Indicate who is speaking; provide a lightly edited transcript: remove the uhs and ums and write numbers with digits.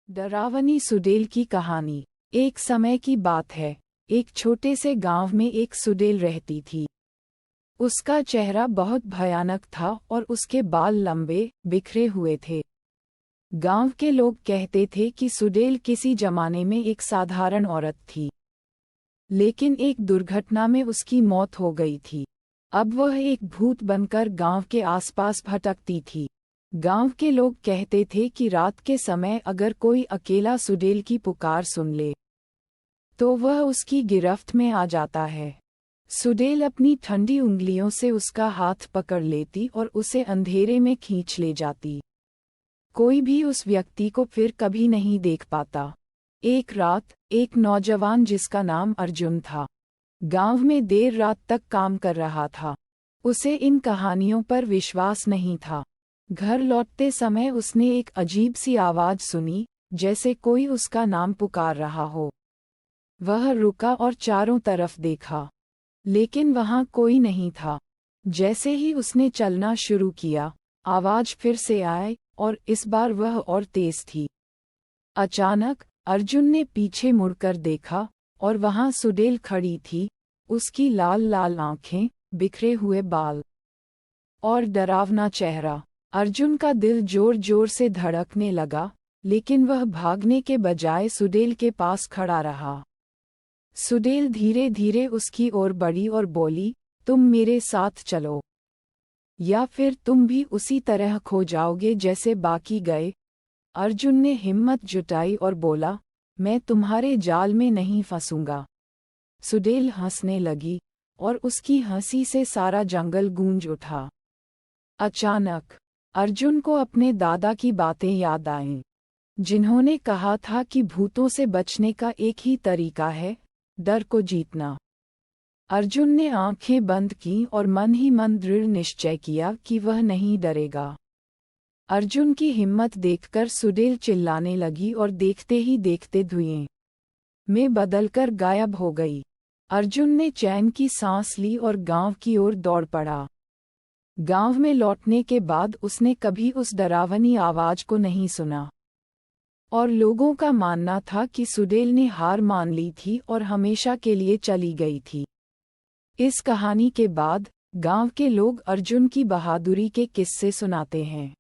Speaker 1: डरावनी सुडेल की कहानी। एक समय की बात है, एक छोटे से गांव में एक सुडेल रहती थी। उसका चेहरा बहुत भयानक था और उसके बाल लंबे, बिखरे हुए थे। गांव के लोग कहते थे कि सुडेल किसी जमाने में एक साधारण औरत थी, लेकिन एक दुर्घटना में उसकी मौत हो गई थी। अब वह एक भूत बनकर गांव के आसपास भटकती थी। गांव के लोग कहते थे कि रात के समय अगर कोई अकेला सुडेल की पुकार सुन ले, तो वह उसकी गिरफ्त में आ जाता है। सुडेल अपनी ठंडी उंगलियों से उसका हाथ पकड़ लेती और उसे अंधेरे में खींच ले जाती। कोई भी उस व्यक्ति को फिर कभी नहीं देख पाता। एक रात, एक नौजवान जिसका नाम अर्जुन था, गांव में देर रात तक काम कर रहा था। उसे इन कहानियों पर विश्वास नहीं था। घर लौटते समय उसने एक अजीब सी आवाज सुनी, जैसे कोई उसका नाम पुकार रहा हो। वह रुका और चारों तरफ देखा, लेकिन वहां कोई नहीं था। जैसे ही उसने चलना शुरू किया, आवाज फिर से आई और इस बार वह और तेज थी। अचानक अर्जुन ने पीछे मुड़कर देखा और वहां सुडेल खड़ी थी। उसकी लाल लाल आंखें, बिखरे हुए बाल और डरावना चेहरा। अर्जुन का दिल जोर जोर से धड़कने लगा, लेकिन वह भागने के बजाय सुडेल के पास खड़ा रहा। सुडेल धीरे धीरे उसकी ओर बढ़ी और बोली, तुम मेरे साथ चलो, या फिर तुम भी उसी तरह खो जाओगे जैसे बाकी गए। अर्जुन ने हिम्मत जुटाई और बोला, मैं तुम्हारे जाल में नहीं फंसूंगा। सुडेल हंसने लगी और उसकी हंसी से सारा जंगल गूंज उठा। अचानक अर्जुन को अपने दादा की बातें याद आईं, जिन्होंने कहा था कि भूतों से बचने का एक ही तरीका है, डर को जीतना। अर्जुन ने आंखें बंद की और मन ही मन दृढ़ निश्चय किया कि वह नहीं डरेगा। अर्जुन की हिम्मत देखकर सुडेल चिल्लाने लगी और देखते ही देखते धुएं में बदलकर गायब हो गई। अर्जुन ने चैन की सांस ली और गांव की ओर दौड़ पड़ा। गांव में लौटने के बाद उसने कभी उस डरावनी आवाज को नहीं सुना, और लोगों का मानना था कि सुडेल ने हार मान ली थी और हमेशा के लिए चली गई थी। इस कहानी के बाद गांव के लोग अर्जुन की बहादुरी के किस्से सुनाते हैं।